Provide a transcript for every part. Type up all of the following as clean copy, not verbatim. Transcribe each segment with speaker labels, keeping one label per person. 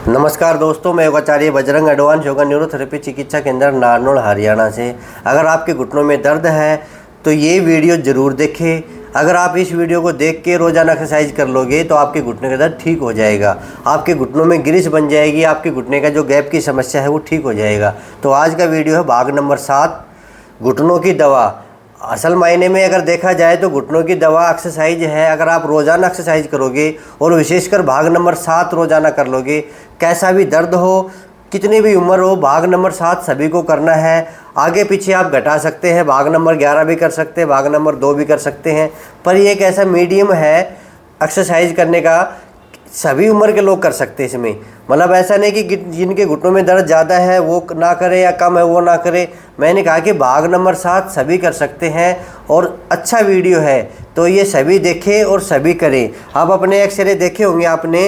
Speaker 1: नमस्कार दोस्तों, मैं योगाचार्य बजरंग एडवांस योगा न्यूरोथेरेपी चिकित्सा केंद्र नारनौल हरियाणा से। अगर आपके घुटनों में दर्द है तो ये वीडियो ज़रूर देखें। अगर आप इस वीडियो को देख के रोज़ाना एक्सरसाइज कर लोगे तो आपके घुटने का दर्द ठीक हो जाएगा, आपके घुटनों में ग्रीस बन जाएगी, आपके घुटने का जो गैप की समस्या है वो ठीक हो जाएगा। तो आज का वीडियो है भाग नंबर 7, घुटनों की दवा। असल मायने में अगर देखा जाए तो घुटनों की दवा एक्सरसाइज है। अगर आप रोज़ाना एक्सरसाइज करोगे और विशेषकर भाग नंबर 7 रोज़ाना कर लोगे, कैसा भी दर्द हो, कितनी भी उम्र हो, भाग नंबर 7 सभी को करना है। आगे पीछे आप घटा सकते हैं, भाग नंबर 11 भी कर सकते हैं, भाग नंबर 2 भी कर सकते हैं, पर ये एक ऐसा मीडियम है एक्सरसाइज करने का, सभी उम्र के लोग कर सकते हैं इसमें। मतलब ऐसा नहीं कि जिनके घुटनों में दर्द ज़्यादा है वो ना करे या कम है वो ना करे। मैंने कहा कि भाग नंबर 7 सभी कर सकते हैं और अच्छा वीडियो है, तो ये सभी देखें और सभी करें। आप अपने एक्सरे देखे होंगे, आपने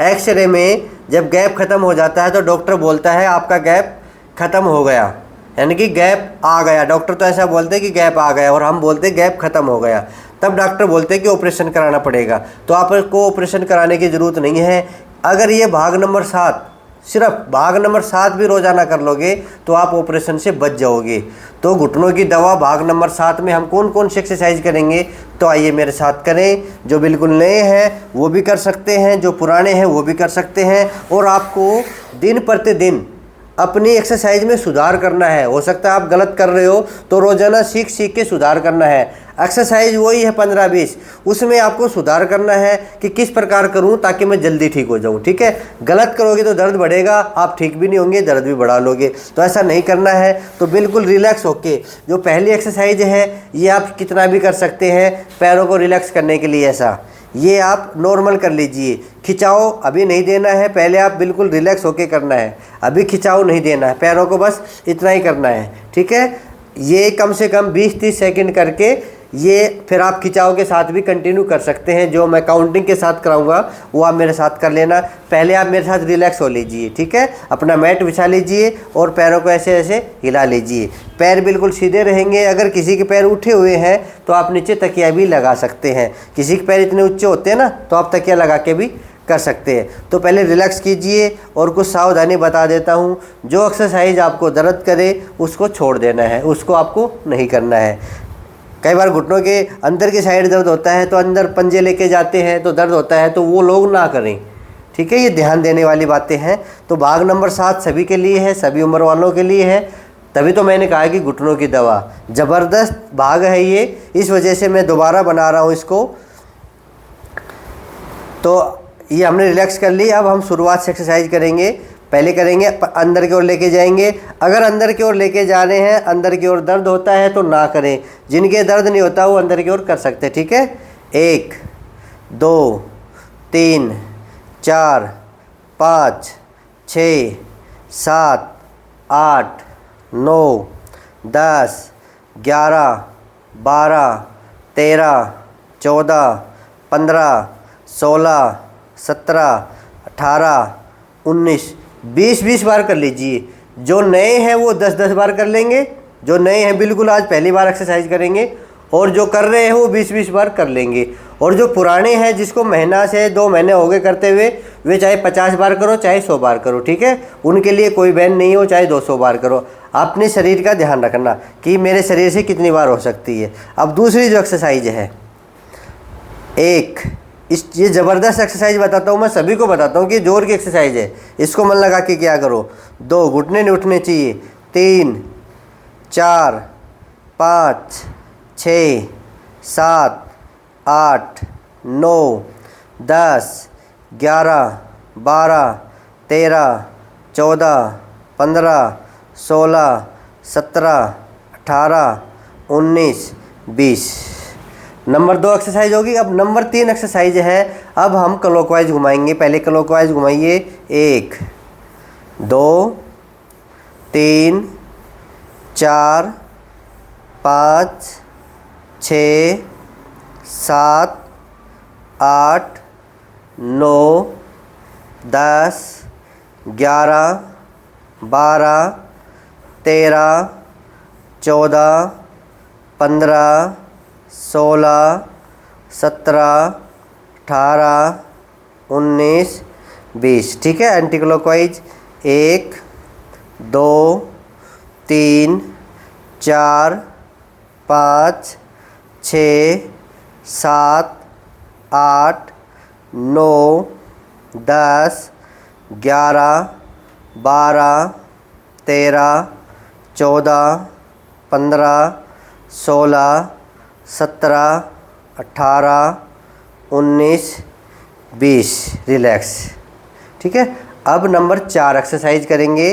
Speaker 1: एक्सरे में जब गैप ख़त्म हो जाता है तो डॉक्टर बोलता है आपका गैप ख़त्म हो गया, यानी कि गैप आ गया। डॉक्टर तो ऐसा बोलते हैं कि गैप आ गया और हम बोलते हैं गैप ख़त्म हो गया। तब डॉक्टर बोलते हैं कि ऑपरेशन कराना पड़ेगा। तो आपको ऑपरेशन कराने की ज़रूरत नहीं है। अगर ये भाग नंबर 7, सिर्फ भाग नंबर 7 भी रोज़ाना कर लोगे तो आप ऑपरेशन से बच जाओगे। तो घुटनों की दवा भाग नंबर 7 में हम कौन कौन सी एक्सरसाइज करेंगे, तो आइए मेरे साथ करें। जो बिल्कुल नए हैं वो भी कर सकते हैं, जो पुराने हैं वो भी कर सकते हैं। और आपको दिन प्रतिदिन अपनी एक्सरसाइज में सुधार करना है। हो सकता है आप गलत कर रहे हो तो रोज़ाना सीख सीख के सुधार करना है। एक्सरसाइज वही है 15-20, उसमें आपको सुधार करना है कि किस प्रकार करूं ताकि मैं जल्दी ठीक हो जाऊं। ठीक है, गलत करोगे तो दर्द बढ़ेगा, आप ठीक भी नहीं होंगे, दर्द भी बढ़ा लोगे। तो ऐसा नहीं करना है। तो बिल्कुल रिलैक्स होके जो पहली एक्सरसाइज है ये आप कितना भी कर सकते हैं पैरों को रिलैक्स करने के लिए। ऐसा ये आप नॉर्मल कर लीजिए, खिंचाव अभी नहीं देना है, पहले आप बिल्कुल रिलैक्स होके करना है। अभी खिंचाव नहीं देना है, पैरों को बस इतना ही करना है। ठीक है, ये कम से कम 20-30 सेकंड करके ये फिर आप खिंचाव के साथ भी कंटिन्यू कर सकते हैं। जो मैं काउंटिंग के साथ कराऊंगा वो आप मेरे साथ कर लेना। पहले आप मेरे साथ रिलैक्स हो लीजिए। ठीक है, अपना मैट बिछा लीजिए और पैरों को ऐसे ऐसे हिला लीजिए। पैर बिल्कुल सीधे रहेंगे। अगर किसी के पैर उठे हुए हैं तो आप नीचे तकिया भी लगा सकते हैं। किसी के पैर इतने ऊंचे होते हैं ना तो आप तकिया लगा के भी कर सकते हैं। तो पहले रिलैक्स कीजिए और कुछ सावधानी बता देता हूँ। जो एक्सरसाइज आपको दर्द करे उसको छोड़ देना है, उसको आपको नहीं करना है। कई बार घुटनों के अंदर की साइड दर्द होता है तो अंदर पंजे लेके जाते हैं तो दर्द होता है, तो वो लोग ना करें। ठीक है, ये ध्यान देने वाली बातें हैं। तो भाग नंबर 7 सभी के लिए है, सभी उम्र वालों के लिए है। तभी तो मैंने कहा कि घुटनों की दवा ज़बरदस्त भाग है ये, इस वजह से मैं दोबारा बना रहा हूँ इसको। तो ये हमने रिलैक्स कर ली। अब हम शुरुआत से एक्सरसाइज करेंगे। पहले करेंगे अंदर की ओर लेके जाएंगे। अगर अंदर की ओर लेके जा रहे हैं, अंदर की ओर दर्द होता है तो ना करें। जिनके दर्द नहीं होता वो अंदर की ओर कर सकते हैं। ठीक है, 1 2 3 4 5 6 7 8 9 10 11 12 13 14 15 16 17 18 19 20 बार कर लीजिए। जो नए हैं वो 10-10 बार कर लेंगे। जो नए हैं बिल्कुल आज पहली बार एक्सरसाइज करेंगे, और जो कर रहे हैं वो 20-20 बार कर लेंगे। और जो पुराने हैं जिसको महीना से 2 महीने हो गए करते हुए, वे चाहे 50 बार करो चाहे 100 बार करो। ठीक है, उनके लिए कोई बैन नहीं हो, चाहे 200 बार करो। अपने शरीर का ध्यान रखना कि मेरे शरीर से कितनी बार हो सकती है। अब दूसरी जो एक्सरसाइज है, ये ज़बरदस्त एक्सरसाइज बताता हूँ, मैं सभी को बताता हूँ कि जोर की एक्सरसाइज है, इसको मन लगा के क्या करो। 2 घुटने नहीं उठने चाहिए। 3 4 5 6 7 8 9 10 11 12 13 14 15 16 17 18 19 20। नंबर 2 एक्सरसाइज होगी। अब नंबर 3 एक्सरसाइज है। अब हम क्लॉकवाइज घुमाएंगे। पहले क्लॉकवाइज घुमाइए। 1 2 3 4 5 6 7 8 9 10 11 12 13 14 15 16 17 18 19 20। ठीक है, एंटी क्लॉकवाइज 1 2 3 4 5 6 7 8 9 10 11 12 13 14 15 16 17 18 19 20। रिलैक्स। ठीक है, अब नंबर 4 एक्सरसाइज करेंगे।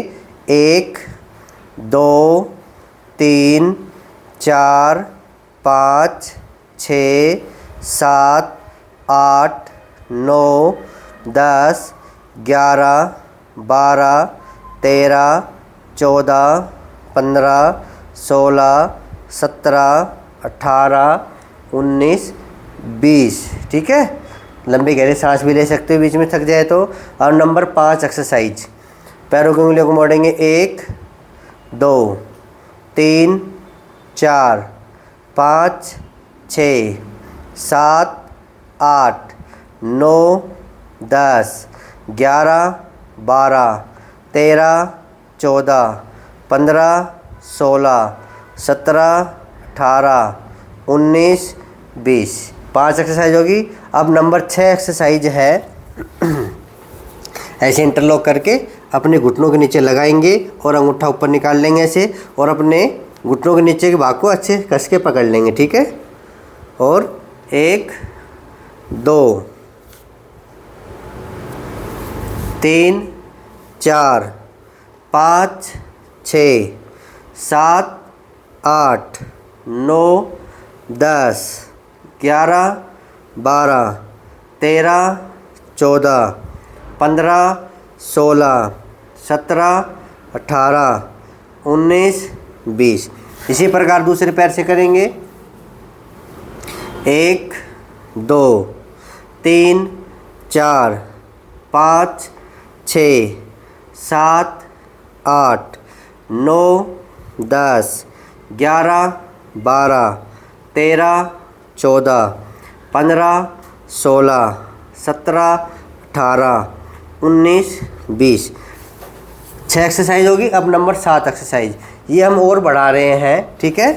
Speaker 1: 1 2 3 4 5 6 7 8 9 10 11 12 13 14 15 16 17 18 19 20। ठीक है, लंबी गहरी सांस भी ले सकते हो बीच में थक जाए तो। और नंबर 5 एक्सरसाइज, पैरों की उंगलियों को मोड़ेंगे। 1 2 3 4 5 6 7 8 9 10 11 12 13 14 15 16 17 18 19 20। 5 एक्सरसाइज होगी। अब नंबर 6 एक्सरसाइज है ऐसे इंटरलॉक करके अपने घुटनों के नीचे लगाएंगे और अंगूठा ऊपर निकाल लेंगे ऐसे, और अपने घुटनों के नीचे के भाग को अच्छे कस के पकड़ लेंगे। ठीक है, और 1 2 3 4 5 6 7 8 9 10 11 12 13 14 15 16 17 18 19 20। इसी प्रकार दूसरे पैर से करेंगे। 1 2 3 4 5 6 7 8 9 10 11 12 13 14 15 16 17 18 19 20। 6 एक्सरसाइज होगी। अब नंबर 7 एक्सरसाइज, ये हम और बढ़ा रहे हैं। ठीक है,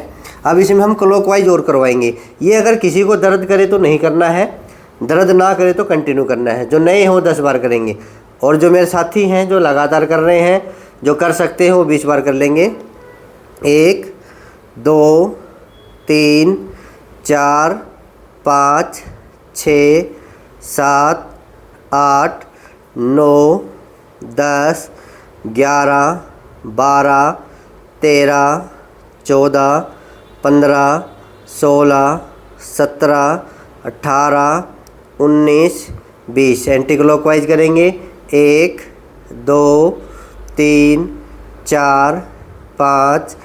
Speaker 1: अब इसमें हम क्लॉकवाइज और करवाएंगे। ये अगर किसी को दर्द करे तो नहीं करना है, दर्द ना करे तो कंटिन्यू करना है। जो नए हों 10 बार करेंगे, और जो मेरे साथी हैं जो लगातार कर रहे हैं, जो कर सकते हैं वो 20 बार कर लेंगे। 1 2 3 4 5 6 7 8 9 10 11 12 13 14 15 16 17 18 19 20। एंटी क्लॉकवाइज करेंगे। 1 2 3 4 5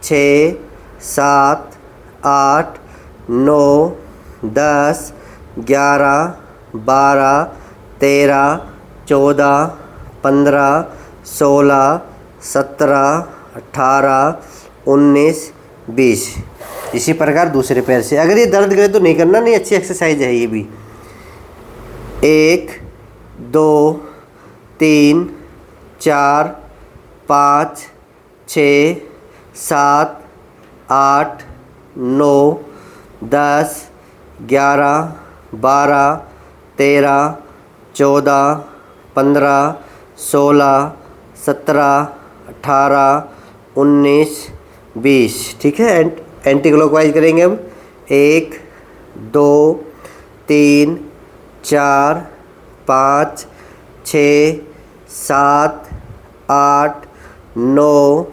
Speaker 1: 6 7 8 9 10 11 12 13 14 15 16 17 18 19 20। इसी प्रकार दूसरे पैर से। अगर ये दर्द करे तो नहीं करना, नहीं, अच्छी एक्सरसाइज है ये भी। 1 2 3 4 5 6 7 8 9 10 11 12 13 14 15 16 17 18 19 20। ठीक है, एंटी क्लॉकवाइज करेंगे। अब 1 2 3 4 5 6 7 8 9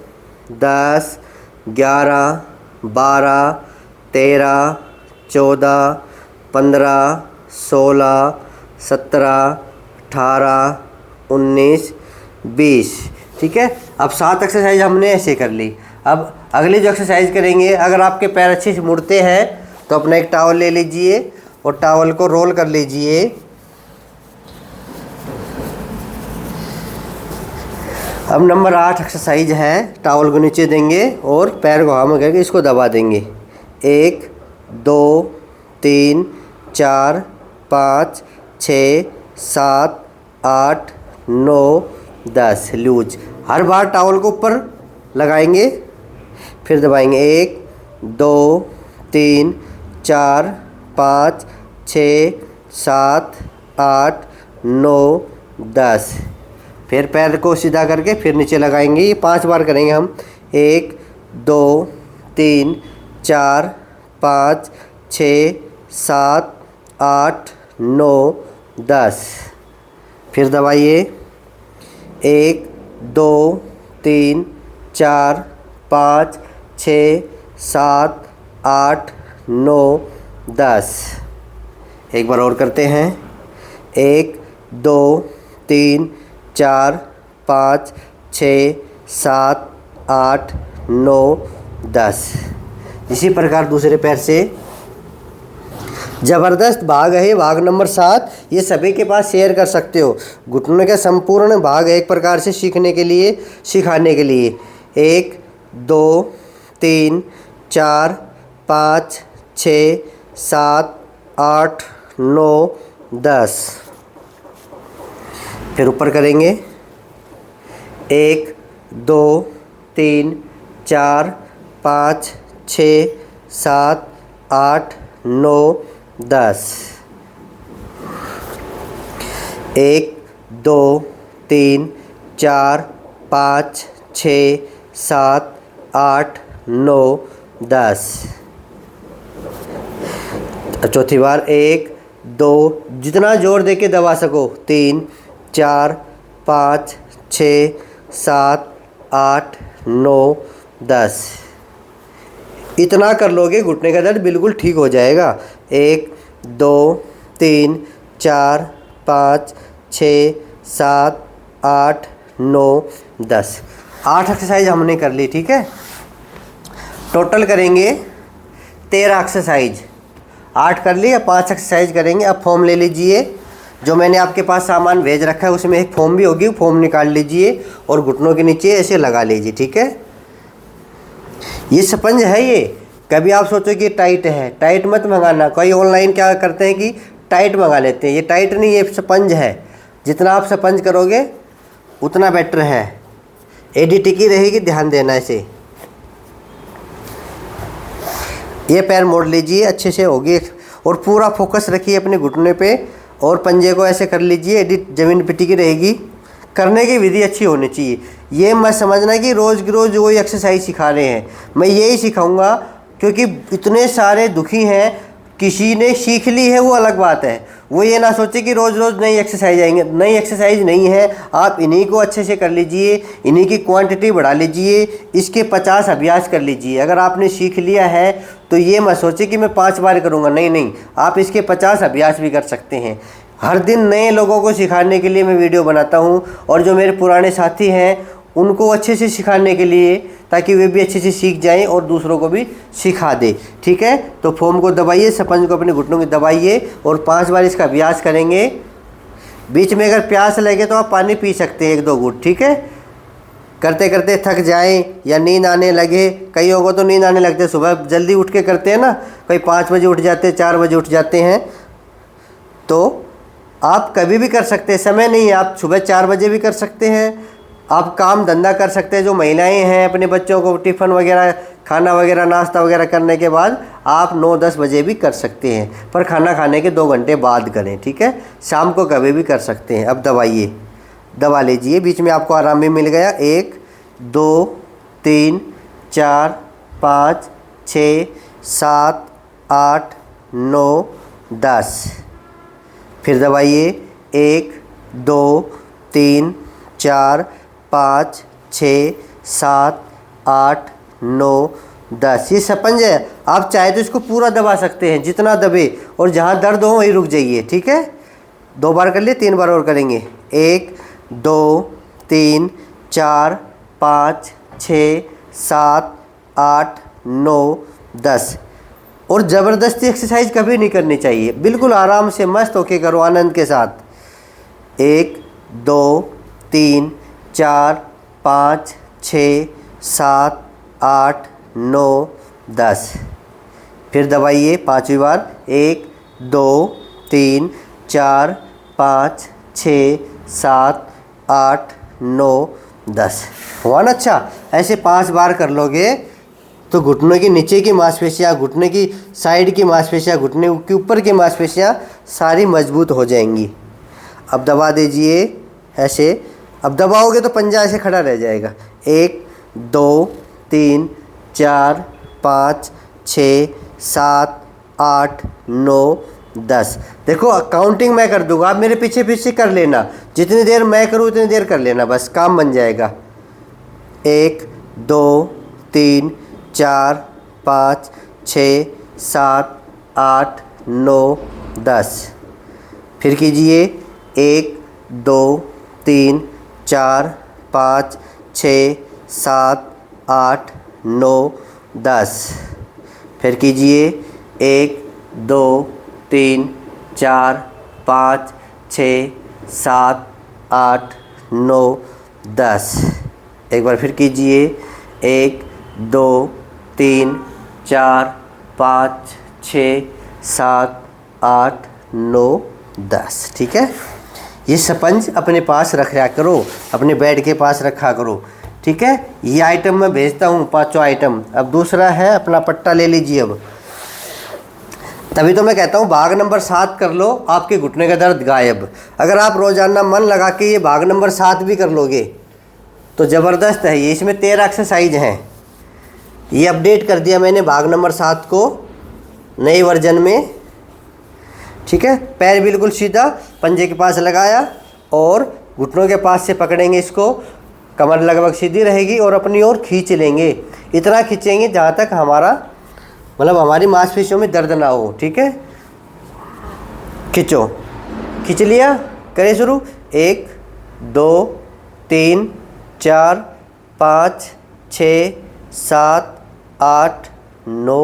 Speaker 1: 10 11 12 13 14 15 16 17 18 19 20। ठीक है, अब 7 एक्सरसाइज हमने ऐसे कर ली। अब अगली जो एक्सरसाइज करेंगे, अगर आपके पैर अच्छे से मुड़ते हैं तो अपना एक टॉवल ले लीजिए और टॉवल को रोल कर लीजिए। अब नंबर 8 एक्सरसाइज है, टॉवल को नीचे देंगे और पैर को हवा में करके इसको दबा देंगे। 1 2 3 4 5 6 7 8 9 10 लूज। हर बार टॉवल को ऊपर लगाएंगे, फिर दबाएंगे 1 2 3 4 5 6 7 8 9 10। फिर पैर को सीधा करके फिर नीचे लगाएंगे। ये 5 बार करेंगे हम। 1 2 3 4 5 6 7 8 9 10। फिर दबाइए 1 2 3 4 5 6 7 8 9 10। एक बार और करते हैं। 1 2 3 4 5 6 7 8 9 10। इसी प्रकार दूसरे पैर से। ज़बरदस्त भाग है भाग नंबर 7। ये सभी के पास शेयर कर सकते हो। घुटनों के संपूर्ण भाग एक प्रकार से सीखने के लिए, सिखाने के लिए। 1 2 3 4 5 6 7 8 9 10। फिर ऊपर करेंगे। 1 2 3 4 5 6 7 8 9 10। 1 2 3 4 5 6 7 8 9 10। चौथी बार 1 2, जितना जोर दे के दबा सको। 3 4 5 6 7 8 9 10। इतना कर लोगे घुटने का दर्द बिल्कुल ठीक हो जाएगा। 1 2 3 4 5 6 7 8 9 10। 8 एक्सरसाइज हमने कर ली, ठीक है। टोटल करेंगे 13 एक्सरसाइज। 8 कर ली, अब 5 एक्सरसाइज करेंगे। अब फॉर्म ले लीजिए। जो मैंने आपके पास सामान भेज रखा है उसमें एक फॉर्म भी होगी, फॉर्म निकाल लीजिए और घुटनों के नीचे ऐसे लगा लीजिए, ठीक है। ये स्पंज है। ये कभी आप सोचो कि टाइट है, टाइट मत मंगाना। कोई ऑनलाइन क्या करते हैं कि टाइट मंगा लेते हैं। ये टाइट नहीं, ये स्पंज है। जितना आप स्पंज करोगे उतना बेटर है। एडी टिकी रहेगी, ध्यान देना इसे। ये पैर मोड़ लीजिए, अच्छे से होगी। और पूरा फोकस रखिए अपने घुटने पे और पंजे को ऐसे कर लीजिए। एडी जमीन पे टिकी रहेगी। करने की विधि अच्छी होनी चाहिए। ये मत समझना कि रोज़ की रोज़ वही एक्सरसाइज सिखा रहे हैं। मैं यही सिखाऊंगा क्योंकि इतने सारे दुखी हैं। किसी ने सीख ली है वो अलग बात है। वो ये ना सोचे कि रोज़ रोज़ नई एक्सरसाइज आएंगे। नई एक्सरसाइज नहीं है, आप इन्हीं को अच्छे से कर लीजिए। इन्हीं की क्वांटिटी बढ़ा लीजिए। इसके 50 अभ्यास कर लीजिए। अगर आपने सीख लिया है तो ये मत सोचे कि मैं 5 बार करूँगा। नहीं नहीं, आप इसके 50 अभ्यास भी कर सकते हैं। हर दिन नए लोगों को सिखाने के लिए मैं वीडियो बनाता हूँ और जो मेरे पुराने साथी हैं उनको अच्छे से सिखाने के लिए, ताकि वे भी अच्छे से सीख जाएं और दूसरों को भी सिखा दे, ठीक है। तो फोम को दबाइए, स्पंज को अपने घुटनों में दबाइए और 5 बार इसका अभ्यास करेंगे। बीच में अगर प्यास लगे तो आप पानी पी सकते हैं 1-2 घूंट, ठीक है। करते करते थक जाएं या नींद आने लगे। कईयों को तो नींद आने लगते हैं, सुबह जल्दी उठ के करते हैं ना। कोई 5 बजे उठ जाते हैं, 4 बजे उठ जाते हैं। तो आप कभी भी कर सकते हैं, समय नहीं है। आप सुबह 4 बजे भी कर सकते हैं। आप काम धंधा कर सकते हैं। जो महिलाएं हैं अपने बच्चों को टिफ़िन वगैरह, खाना वगैरह, नाश्ता वगैरह करने के बाद आप 9-10 बजे भी कर सकते हैं, पर खाना खाने के 2 घंटे बाद करें, ठीक है। शाम को कभी भी कर सकते हैं। अब दबाइए, दबा लीजिए। बीच में आपको आराम भी मिल गया। 1 2 3 4 5 6 7 8 9 10। फिर दबाइए। 1 2 3 4 5 6 7 8 9 10। ये स्पंज है। आप चाहे तो इसको पूरा दबा सकते हैं, जितना दबे, और जहाँ दर्द हो वहीं रुक जाइए, ठीक है। 2 बार कर लिए, 3 बार और करेंगे। 1 2 3 4 5 6 7 8 9 10। और ज़बरदस्ती एक्सरसाइज कभी नहीं करनी चाहिए। बिल्कुल आराम से मस्त होके करो, आनंद के साथ। 1 2 3 4 5 6 7 8 9 10। फिर दबाइए 5वीं बार। 1 2 3 4 5 6 7 8 9 10 हुआ ना। अच्छा, ऐसे 5 बार कर लोगे तो घुटनों की नीचे की मांसपेशियाँ, घुटने की साइड की मांसपेशियाँ, घुटने के ऊपर की मांसपेशियाँ सारी मजबूत हो जाएंगी। अब दबा दीजिए ऐसे। अब दबाओगे तो पंजा ऐसे खड़ा रह जाएगा। 1 2 3 4 5 6 7 8 9 10। देखो काउंटिंग मैं कर दूंगा, आप मेरे पीछे पीछे कर लेना। जितनी देर मैं करूँ उतनी देर कर लेना, बस काम बन जाएगा। 1 2 3 4 5 6 7 8 9 10। फिर कीजिए 1 2 3 4 5 6 7 8 9 10। फिर कीजिए 1 2 3 4 5 6 7 8 9 10। एक बार फिर कीजिए 1 2 3 4 5 6 7 8 9 10। ठीक है, ये स्पंज अपने पास रखा करो, अपने बेड के पास रखा करो। ठीक है, ये आइटम मैं भेजता हूँ, 5 आइटम। अब दूसरा है अपना पट्टा ले लीजिए। अब तभी तो मैं कहता हूँ भाग नंबर 7 कर लो, आपके घुटने का दर्द गायब। अगर आप रोजाना मन लगा के ये भाग नंबर 7 भी कर लोगे तो ज़बरदस्त है। ये इसमें 13 एक्सरसाइज हैं। ये अपडेट कर दिया मैंने भाग नंबर 7 को नए वर्जन में। ठीक है, पैर बिल्कुल सीधा पंजे के पास लगाया और घुटनों के पास से पकड़ेंगे इसको, कमर लगभग सीधी रहेगी और अपनी ओर खींच लेंगे। इतना खींचेंगे जहाँ तक हमारा मतलब हमारी मांसपेशियों में दर्द ना हो। ठीक है, खींचो, खींच लिया, करें शुरू। 1 2 3 4 5 6 7 8 9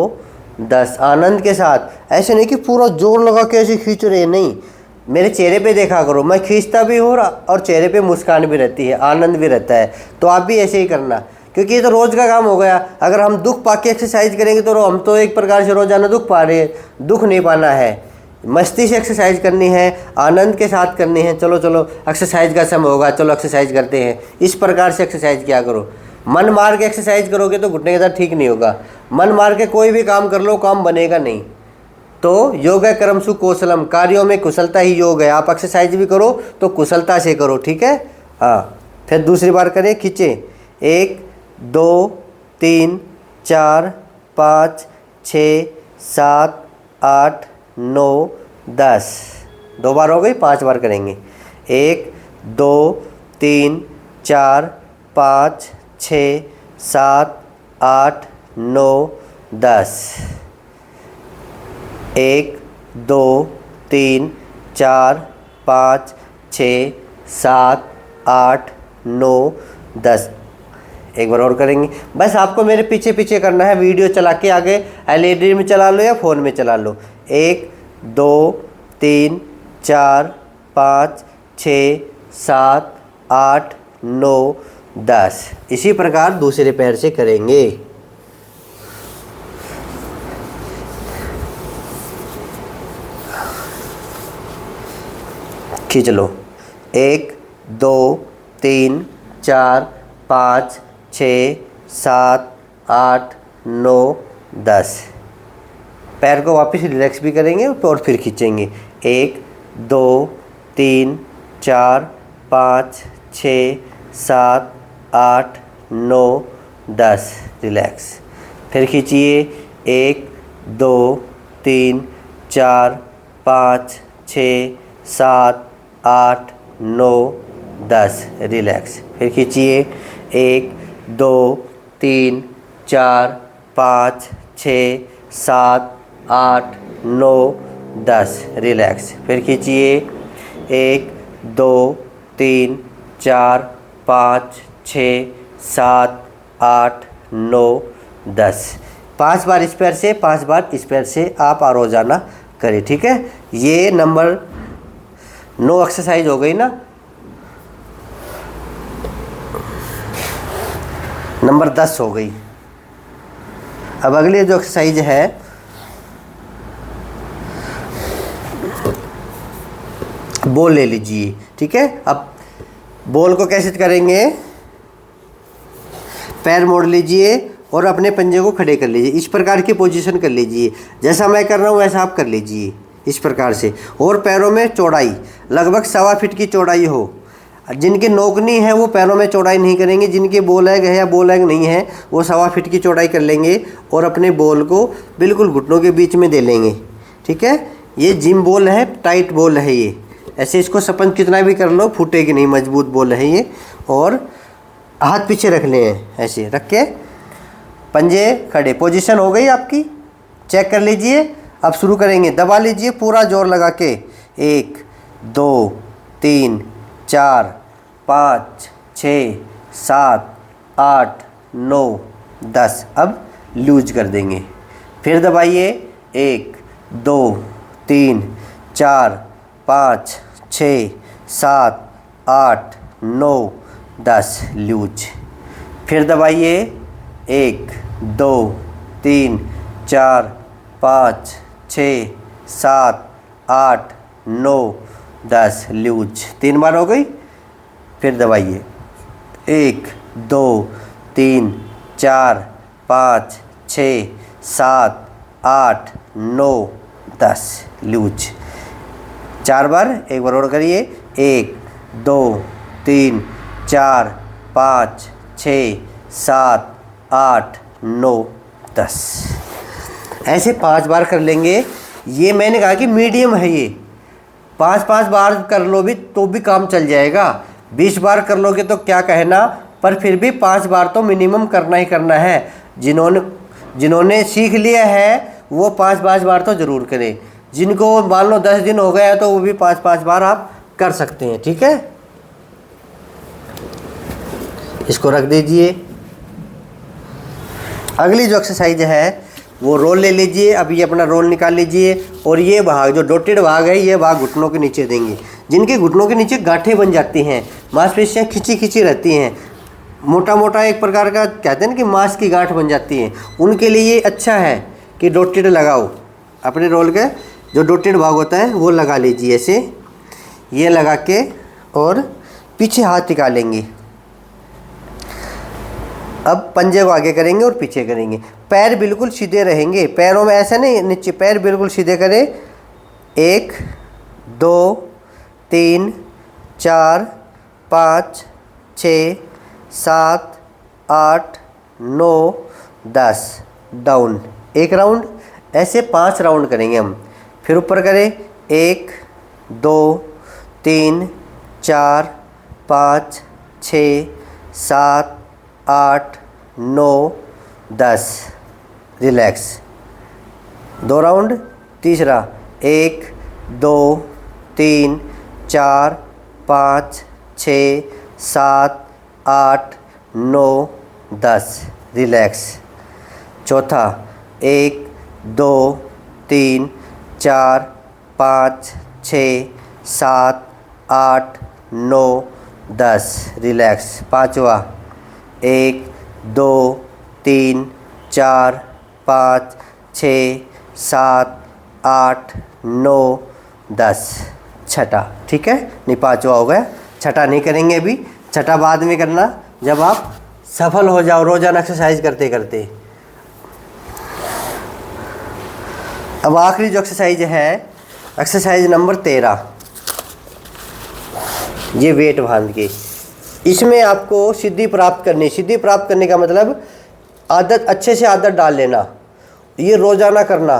Speaker 1: 10। आनंद के साथ, ऐसे नहीं कि पूरा जोर लगा के ऐसे खींच रहे, नहीं। मेरे चेहरे पे देखा करो, मैं खींचता भी हूँ और चेहरे पे मुस्कान भी रहती है, आनंद भी रहता है। तो आप भी ऐसे ही करना, क्योंकि ये तो रोज़ का काम हो गया। अगर हम दुख पा के एक्सरसाइज करेंगे तो हम तो एक प्रकार से रोज़ाना दुख पा रहे हैं। दुख नहीं पाना है, मस्ती से एक्सरसाइज करनी है, आनंद के साथ करनी है। चलो चलो एक्सरसाइज का समय होगा, चलो एक्सरसाइज करते हैं। इस प्रकार से एक्सरसाइज किया करो। मन मार के एक्सरसाइज करोगे तो घुटने का दर्द ठीक नहीं होगा। मन मार के कोई भी काम कर लो, काम बनेगा नहीं। तो योग है कर्मसु कौशलम, कार्यों में कुशलता ही योग है। आप एक्सरसाइज भी करो तो कुशलता से करो। ठीक है, हाँ। फिर दूसरी बार करें, खींचे। 1 2 3 4 5 6 7 8 9 10। 2 बार हो गई, 5 बार करेंगे। 1 2 3 4 5 6 7 8 9 10। 1 2 3 4 5 6 7 8 9 10। एक बार और करेंगे। बस आपको मेरे पीछे पीछे करना है। वीडियो चला के आगे एलईडी में चला लो या फ़ोन में चला लो। 1 2 3 4 5 6 7 8 9 10। इसी प्रकार दूसरे पैर से करेंगे। खींच लो। 1 2 3 4 5 6 7 8 9 10। पैर को वापस रिलैक्स भी करेंगे और फिर खींचेंगे। 1 2 3 4 5 6 7 8 9 10। रिलैक्स, फिर खींचिए। 1 2 3 4 5 6 7 8 9 10। रिलैक्स, फिर खींचिए। 1 2 3 4 5 6 7 8 9 10। रिलैक्स, फिर खींचिए। 1 2 3 4 5 6 7 8 9 10। 5 बार इस पैर से, 5 बार इस पैर से आप रोजाना करें। ठीक है, ये नंबर 9 एक्सरसाइज हो गई ना। नंबर 10 हो गई। अब अगली जो एक्सरसाइज है वो ले लीजिए। ठीक है, अब बॉल को कैसे करेंगे, पैर मोड़ लीजिए और अपने पंजे को खड़े कर लीजिए, इस प्रकार की पोजीशन कर लीजिए। जैसा मैं कर रहा हूँ वैसा आप कर लीजिए इस प्रकार से। और पैरों में चौड़ाई लगभग 1.25 फीट की चौड़ाई हो। जिनकी नोकनी है वो पैरों में चौड़ाई नहीं करेंगे, जिनके बॉल एग है या बॉल एग नहीं है वो 1.25 फीट की चौड़ाई कर लेंगे और अपने बॉल को बिल्कुल घुटनों के बीच में दे लेंगे। ठीक है, ये जिम बॉल है, टाइट बॉल है ये। ऐसे इसको स्पंज कितना भी कर लो फूटेगी नहीं, मजबूत बॉल है ये। और हाथ पीछे रख लें, ऐसे रख के पंजे खड़े। पोजीशन हो गई आपकी, चेक कर लीजिए। अब शुरू करेंगे, दबा लीजिए पूरा जोर लगा के। 1 2 3 4 5 6 7 8 9 10। अब लूज कर देंगे, फिर दबाइए। 1 2 3 4 5 6 7 8 9 10 लूज। फिर दबाइए। 1 2 3 4 5 6 7 8 9 10 लूज। 3 बार हो गई। फिर दबाइए। 1 2 3 4 5 6 7 8 9 10 लूज। 4 बार, एक बार और करिए। 1 2 3 4 5 6 7 8 9 10। ऐसे 5 बार कर लेंगे। ये मैंने कहा कि मीडियम है ये, 5-5 बार कर लो भी तो भी काम चल जाएगा। 20 बार कर लोगे तो क्या कहना, पर फिर भी 5 बार तो मिनिमम करना ही करना है। जिन्होंने सीख लिया है वो 5-5 बार तो ज़रूर करें। जिनको मान लो 10 दिन हो गया है तो वो भी 5-5 बार आप कर सकते हैं। ठीक है, इसको रख दीजिए। अगली जो एक्सरसाइज है वो रोल ले लीजिए। अब ये अपना रोल निकाल लीजिए और ये भाग जो डॉटेड भाग है ये भाग घुटनों के नीचे देंगे। जिनके घुटनों के नीचे गांठें बन जाती हैं, मांसपेशियाँ खिंची खिंची रहती हैं, मोटा मोटा एक प्रकार का कहते हैं ना कि मांस की गांठ बन जाती है, उनके लिए ये अच्छा है कि डॉटेड लगाओ। अपने रोल के जो डॉटेड भाग होता है वो लगा लीजिए ऐसे, ये लगा के और पीछे हाथ निकालेंगे। अब पंजे को आगे करेंगे और पीछे करेंगे। पैर बिल्कुल सीधे रहेंगे, पैरों में ऐसा नहीं नीचे, पैर बिल्कुल सीधे करें। 1 2 3 4 5 6 7 8 9 10 डाउन। 1 राउंड, ऐसे 5 राउंड करेंगे हम। फिर ऊपर करें। 1 2 3 4 5 6 7 8 9 10 रिलैक्स। 2 राउंड। तीसरा 1 2 3 4 5 6 7 8 9 10 रिलैक्स। चौथा 1 2 3 4 5 6 7 8 9 10 रिलैक्स। पाँचवा 1 2 3 4 5 6 7 8 9 10 छठा। ठीक है, नहीं पाँचवा हो गया, छठा नहीं करेंगे अभी, छठा बाद में करना जब आप सफल हो जाओ रोजाना एक्सरसाइज करते करते। अब आखिरी जो एक्सरसाइज है एक्सरसाइज नंबर 13, ये वेट बांध के। इसमें आपको सिद्धि प्राप्त करनी। सिद्धि प्राप्त करने का मतलब आदत, अच्छे से आदत डाल लेना, ये रोज़ाना करना।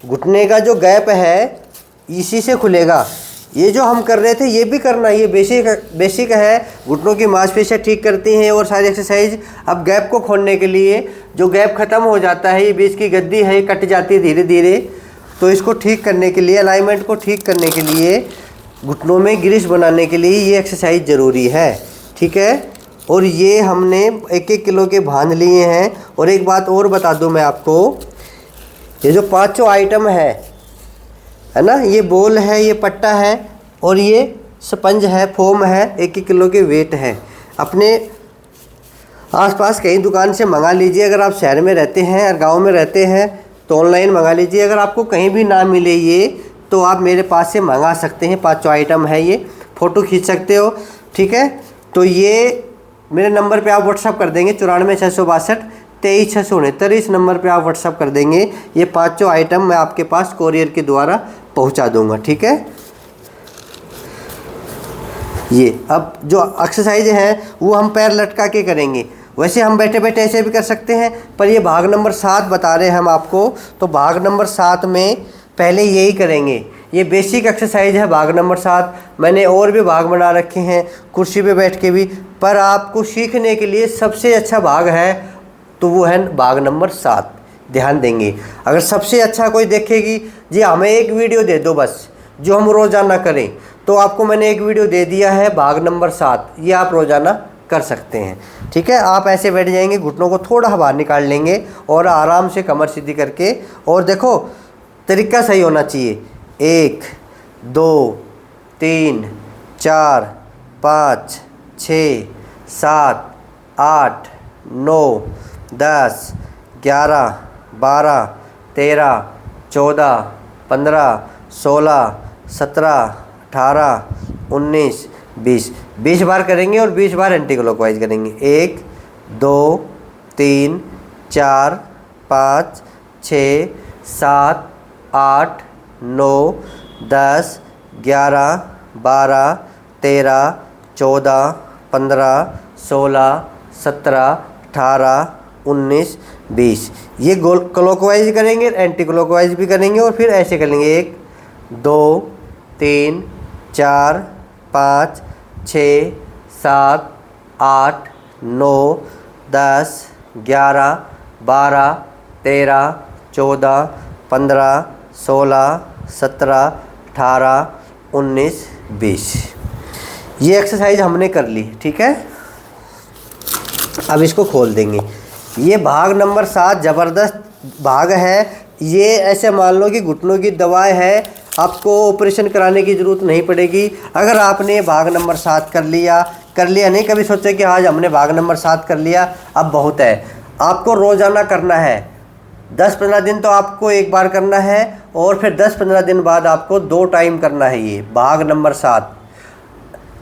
Speaker 1: घुटने का जो गैप है इसी से खुलेगा। ये जो हम कर रहे थे ये भी करना, ये बेसिक है, घुटनों की मांसपेशियाँ ठीक करती हैं और सारी एक्सरसाइज। अब गैप को खोलने के लिए जो गैप ख़त्म हो जाता है, ये बीच की गद्दी है, कट जाती है धीरे धीरे, तो इसको ठीक करने के लिए, अलाइनमेंट को ठीक करने के लिए, घुटनों में ग्रीस बनाने के लिए ये एक्सरसाइज ज़रूरी है। ठीक है, और ये हमने 1-1 किलो के बांध लिए हैं। और एक बात और बता दूं मैं आपको, ये जो 5 आइटम है ना, ये बॉल है, ये पट्टा है और ये स्पंज है, फोम है, 1-1 किलो के वेट है। अपने आसपास कहीं दुकान से मंगा लीजिए। अगर आप शहर में रहते हैं और गांव में रहते हैं तो ऑनलाइन मंगा लीजिए। अगर आपको कहीं भी ना मिले ये तो आप मेरे पास से मंगा सकते हैं। 5 आइटम है, ये फ़ोटो खींच सकते हो। ठीक है, तो ये मेरे नंबर पे आप व्हाट्सअप कर देंगे 94,662,23,669, इस नंबर पे आप व्हाट्सअप कर देंगे। ये 5 आइटम मैं आपके पास कोरियर के द्वारा पहुंचा दूंगा, ठीक है। ये अब जो एक्सरसाइज है वो हम पैर लटका के करेंगे, वैसे हम बैठे बैठे ऐसे भी कर सकते हैं, पर ये भाग नंबर 7 बता रहे हैं हम आपको। तो भाग नंबर 7 में पहले यही करेंगे, ये बेसिक एक्सरसाइज है भाग नंबर 7। मैंने और भी भाग बना रखे हैं कुर्सी पे बैठ के भी, पर आपको सीखने के लिए सबसे अच्छा भाग है तो वो है भाग नंबर 7। ध्यान देंगे, अगर सबसे अच्छा कोई देखेगी जी हमें एक वीडियो दे दो बस जो हम रोज़ाना करें, तो आपको मैंने एक वीडियो दे दिया है भाग नंबर 7, ये आप रोज़ाना कर सकते हैं, ठीक है। आप ऐसे बैठ जाएंगे, घुटनों को थोड़ा बाहर निकाल लेंगे और आराम से कमर सीधी करके, और देखो तरीका सही होना चाहिए। 1 2 3 4 5 6 7 8 9 10 11 12 13 14 15 16 17 18 19 20 20 बार करेंगे और 20 बार एंटी क्लॉकवाइज करेंगे। 1 2 3 4 5 6 7 8 9 10 11 12 13 14 15 16 17 18 19 20। ये गोल क्लॉकवाइज करेंगे, एंटी क्लॉकवाइज भी करेंगे और फिर ऐसे करेंगे 1 2 3 4 5 6 7 8 9 10 11 12 13 14 15 16 17 18 19 20। ये एक्सरसाइज हमने कर ली, ठीक है। अब इसको खोल देंगे। ये भाग नंबर 7 ज़बरदस्त भाग है। ये ऐसे मान लो कि घुटनों की दवाई है, आपको ऑपरेशन कराने की ज़रूरत नहीं पड़ेगी। अगर आपने भाग नंबर 7 कर लिया नहीं, कभी सोचे कि आज हमने भाग नंबर 7 कर लिया अब बहुत है। आपको रोज़ाना करना है, 10-15 दिन तो आपको एक बार करना है और फिर 10-15 दिन बाद आपको 2 टाइम करना है। ये भाग नंबर 7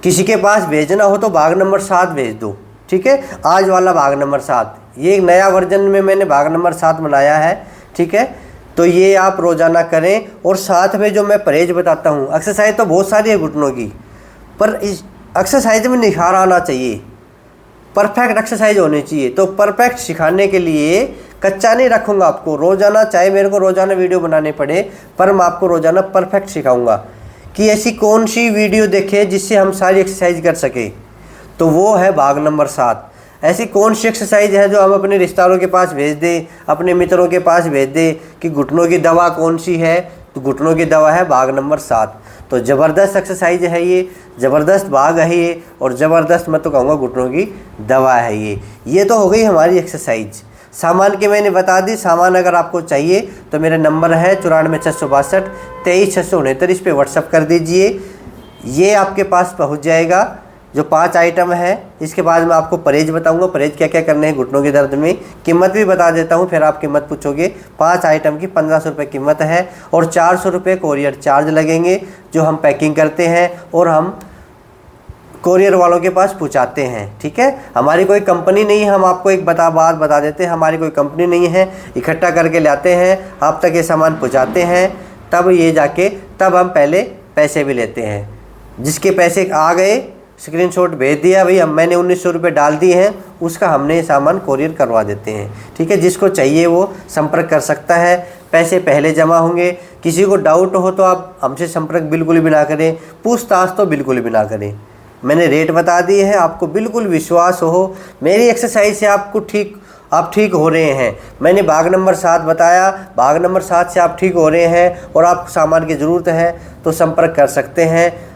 Speaker 1: किसी के पास भेजना हो तो भाग नंबर 7 भेज दो, ठीक है। आज वाला भाग नंबर 7, ये एक नया वर्जन में मैंने भाग नंबर 7 बनाया है, ठीक है। तो ये आप रोज़ाना करें और साथ में जो मैं परहेज बताता हूँ, एक्सरसाइज तो बहुत सारी है घुटनों की, पर इस एक्सरसाइज में निखार आना चाहिए, परफेक्ट एक्सरसाइज होनी चाहिए। तो परफेक्ट सिखाने के लिए कच्चा नहीं रखूँगा आपको, रोज़ाना चाहे मेरे को रोज़ाना वीडियो बनाने पड़े, पर मैं आपको रोज़ाना परफेक्ट सिखाऊँगा कि ऐसी कौन सी वीडियो देखें जिससे हम सारी एक्सरसाइज कर सकें। तो वो है भाग नंबर 7। ऐसी कौन सी एक्सरसाइज है जो हम अपने रिश्तेदारों के पास भेज दें, अपने मित्रों के पास भेज दें कि घुटनों की दवा कौन सी है, तो घुटनों की दवा है भाग नंबर 7। तो ज़बरदस्त एक्सरसाइज है ये, ज़बरदस्त भाग है ये, और ज़बरदस्त मैं तो कहूँगा घुटनों की दवा है ये तो हो गई हमारी एक्सरसाइज। सामान की मैंने बता दी। सामान अगर आपको चाहिए तो मेरा नंबर है 94,662,23,669, इस पर व्हाट्सअप कर दीजिए, ये आपके पास पहुँच जाएगा। जो 5 आइटम है, इसके बाद मैं आपको परहेज बताऊंगा, परहेज क्या क्या करने हैं घुटनों के दर्द में, कीमत भी बता देता हूं, फिर आप कीमत पूछोगे। 5 आइटम की 1500 रुपये कीमत है और 400 रुपये कोरियर चार्ज लगेंगे, जो हम पैकिंग करते हैं और हम कोरियर वालों के पास पहुंचाते हैं, ठीक है। हमारी कोई कंपनी नहीं है, हम आपको एक बात बता देते हैं, हमारी कोई कंपनी नहीं है, इकट्ठा करके लाते हैं, आप तक ये सामान पहुँचाते हैं, तब ये जाके तब हम पहले पैसे भी लेते हैं। जिसके पैसे आ गए स्क्रीनशॉट भेज दिया, भाई हम मैंने 1900 रुपये डाल दिए हैं, उसका हमने सामान कोरियर करवा देते हैं, ठीक है। जिसको चाहिए वो संपर्क कर सकता है, पैसे पहले जमा होंगे। किसी को डाउट हो तो आप हमसे संपर्क बिल्कुल भी ना करें, पूछताछ तो बिल्कुल भी ना करें। मैंने रेट बता दिए हैं, आपको बिल्कुल विश्वास हो मेरी एक्सरसाइज से आप ठीक हो रहे हैं। मैंने भाग नंबर 7 बताया, भाग नंबर 7 से आप ठीक हो रहे हैं और आपको सामान की ज़रूरत है तो संपर्क कर सकते हैं।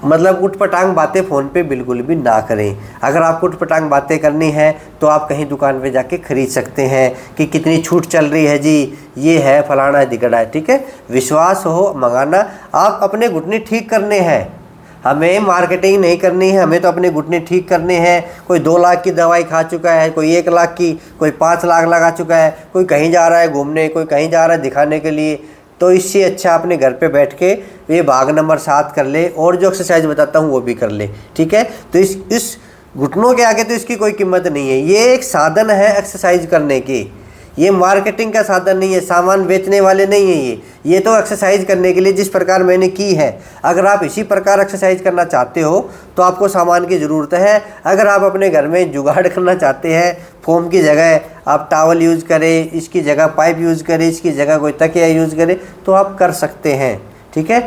Speaker 1: मतलब उठपटांग बातें फ़ोन पे बिल्कुल भी ना करें। अगर आपको उठपटांग बातें करनी है तो आप कहीं दुकान पे जाके ख़रीद सकते हैं कि कितनी छूट चल रही है जी, ये है फलाना है दिगड़ा है, ठीक है। विश्वास हो मंगाना। आप अपने घुटने ठीक करने हैं, हमें मार्केटिंग नहीं करनी है, हमें तो अपने घुटने ठीक करने हैं। कोई 2 लाख की दवाई खा चुका है, कोई 1 लाख की, कोई 5 लाख लगा चुका है, कोई कहीं जा रहा है घूमने, कोई कहीं जा रहा है दिखाने के लिए, तो इससे अच्छा अपने घर पे बैठ के ये भाग नंबर 7 कर ले और जो एक्सरसाइज बताता हूँ वो भी कर ले। ठीक है, तो इस घुटनों के आगे तो इसकी कोई कीमत नहीं है। ये एक साधन है एक्सरसाइज करने की, ये मार्केटिंग का साधन नहीं है, सामान बेचने वाले नहीं है ये तो एक्सरसाइज करने के लिए जिस प्रकार मैंने की है। अगर आप इसी प्रकार एक्सरसाइज करना चाहते हो तो आपको सामान की ज़रूरत है। अगर आप अपने घर में जुगाड़ करना चाहते हैं, फोम की जगह आप टॉवल यूज़ करें, इसकी जगह पाइप यूज़ करें, इसकी जगह कोई तकिया यूज़ करें, तो आप कर सकते हैं। ठीक है,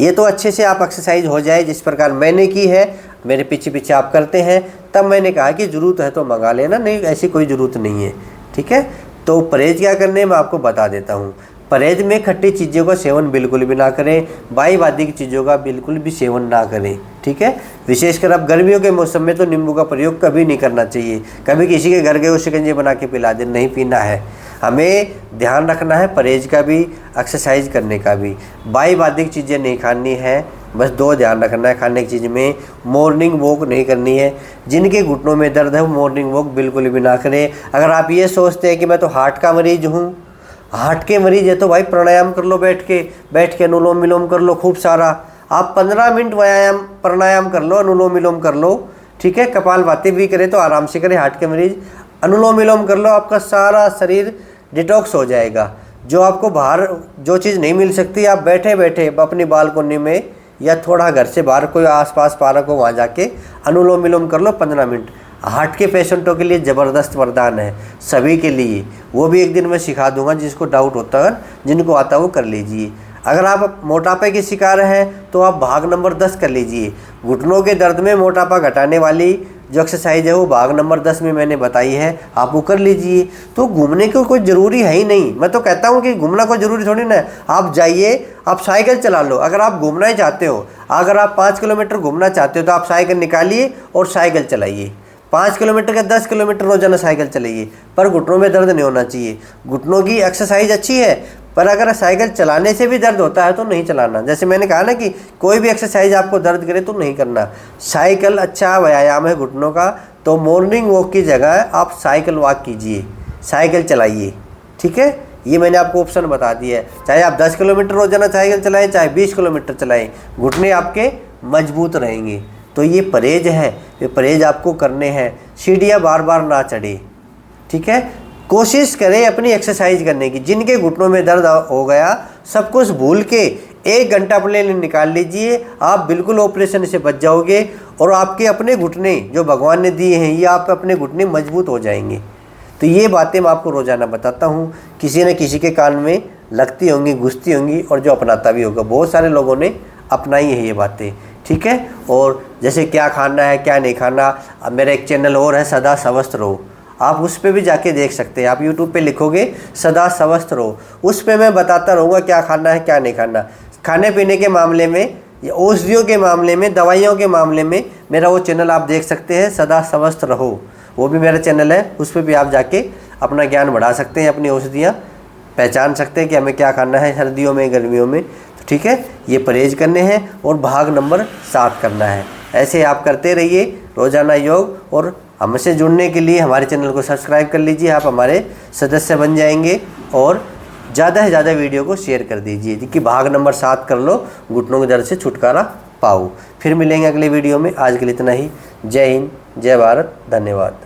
Speaker 1: ये तो अच्छे से आप एक्सरसाइज हो जाए जिस प्रकार मैंने की है, मेरे पीछे पीछे आप करते हैं। तब मैंने कहा कि ज़रूरत है तो मंगा लेना, नहीं ऐसी कोई ज़रूरत नहीं है। ठीक है, तो परहेज क्या करने मैं आपको बता देता हूँ। परहेज में खट्टी चीज़ों का सेवन बिल्कुल भी ना करें, बाई-बादी की चीज़ों का बिल्कुल भी सेवन ना करें। ठीक है, विशेषकर अब गर्मियों के मौसम में तो नींबू का प्रयोग कभी नहीं करना चाहिए। कभी किसी के घर गए वो शिकंजी बना के पिला दे, नहीं पीना है। हमें ध्यान रखना है परहेज का भी, एक्सरसाइज करने का भी। बाई-बादी की चीज़ें नहीं खानी है, बस 2 ध्यान रखना है खाने की चीज़ में। मॉर्निंग वॉक नहीं करनी है। जिनके घुटनों में दर्द है वो मॉर्निंग वॉक बिल्कुल भी ना करें। अगर आप ये सोचते हैं कि मैं तो हार्ट का मरीज हूँ, हार्ट के मरीज है तो भाई प्राणायाम कर लो, बैठ के अनुलोम विलोम कर लो खूब सारा। आप 15 मिनट प्राणायाम कर लो, अनुलोम विलोम कर लो। ठीक है, कपालभाति भी करें तो आराम से करें। हार्ट के मरीज अनुलोम विलोम कर लो, आपका सारा शरीर डिटॉक्स हो जाएगा। जो आपको बाहर जो चीज़ नहीं मिल सकती, आप बैठे बैठे अपनी बालकोनी में या थोड़ा घर से बाहर कोई आसपास पार्क हो वहाँ जाके अनुलोम विलोम कर लो 15 मिनट। हार्ट के पेशेंटों के लिए ज़बरदस्त वरदान है, सभी के लिए। वो भी एक दिन मैं सिखा दूंगा, जिसको डाउट होता है, जिनको आता है वो कर लीजिए। अगर आप मोटापे के शिकार हैं तो आप भाग नंबर 10 कर लीजिए। घुटनों के दर्द में मोटापा घटाने वाली जो एक्सरसाइज है वो भाग नंबर 10 में मैंने बताई है, आप वो कर लीजिए। तो घूमने को कोई ज़रूरी है ही नहीं। मैं तो कहता हूँ कि घूमना कोई ज़रूरी थोड़ी ना है। आप जाइए, आप साइकिल चला लो। अगर आप घूमना ही चाहते हो, अगर आप 5 किलोमीटर घूमना चाहते हो तो आप साइकिल निकालिए और साइकिल चलाइए। 5 किलोमीटर का 10 किलोमीटर रोजाना साइकिल चलाइए, पर घुटनों में दर्द नहीं होना चाहिए। घुटनों की एक्सरसाइज अच्छी है, पर अगर साइकिल चलाने से भी दर्द होता है तो नहीं चलाना। जैसे मैंने कहा ना कि कोई भी एक्सरसाइज आपको दर्द करे तो नहीं करना। साइकिल अच्छा व्यायाम है घुटनों का, तो मॉर्निंग वॉक की जगह आप साइकिल वॉक कीजिए, साइकिल चलाइए। ठीक है, ये मैंने आपको ऑप्शन बता दिया है। चाहे आप 10 किलोमीटर रोजाना साइकिल चलाएं, चाहे 20 किलोमीटर चलाएं, घुटने आपके मजबूत रहेंगे। तो ये परहेज है, ये परहेज आपको करने हैं। सीढ़ियाँ बार बार ना चढ़े। ठीक है, कोशिश करें अपनी एक्सरसाइज करने की। जिनके घुटनों में दर्द हो गया, सब कुछ भूल के 1 घंटा अपने लिए निकाल लीजिए, आप बिल्कुल ऑपरेशन से बच जाओगे। और आपके अपने घुटने जो भगवान ने दिए हैं, ये आप अपने घुटने मजबूत हो जाएंगे। तो ये बातें मैं आपको रोज़ाना बताता हूँ, किसी न किसी के कान में लगती होंगी, घुसती होंगी, और जो अपनाता भी होगा। बहुत सारे लोगों ने अपनाई है ये बातें। ठीक है, और जैसे क्या खाना है क्या नहीं खाना, अब मेरा एक चैनल और है, सदा स्वस्थ रहो, आप उस पर भी जाके देख सकते हैं। आप YouTube पे लिखोगे सदा स्वस्थ रहो, उस पर मैं बताता रहूँगा क्या खाना है क्या नहीं खाना। खाने पीने के मामले में, औषधियों के मामले में, दवाइयों के मामले में मेरा वो चैनल आप देख सकते हैं, सदा स्वस्थ रहो। वो भी मेरा चैनल है, उस पर भी आप जाके अपना ज्ञान बढ़ा सकते हैं, अपनी औषधियाँ पहचान सकते हैं कि हमें क्या खाना है सर्दियों में, गर्मियों में। तो ठीक है, ये परहेज करने हैं और भाग नंबर 7 करना है। ऐसे आप करते रहिए रोज़ाना योग। और हमसे जुड़ने के लिए हमारे चैनल को सब्सक्राइब कर लीजिए, आप हमारे सदस्य बन जाएंगे। और ज़्यादा से ज़्यादा वीडियो को शेयर कर दीजिए कि भाग नंबर 7 कर लो, घुटनों के दर्द से छुटकारा पाओ। फिर मिलेंगे अगले वीडियो में। आज के लिए इतना ही। जय हिंद, जय भारत, धन्यवाद।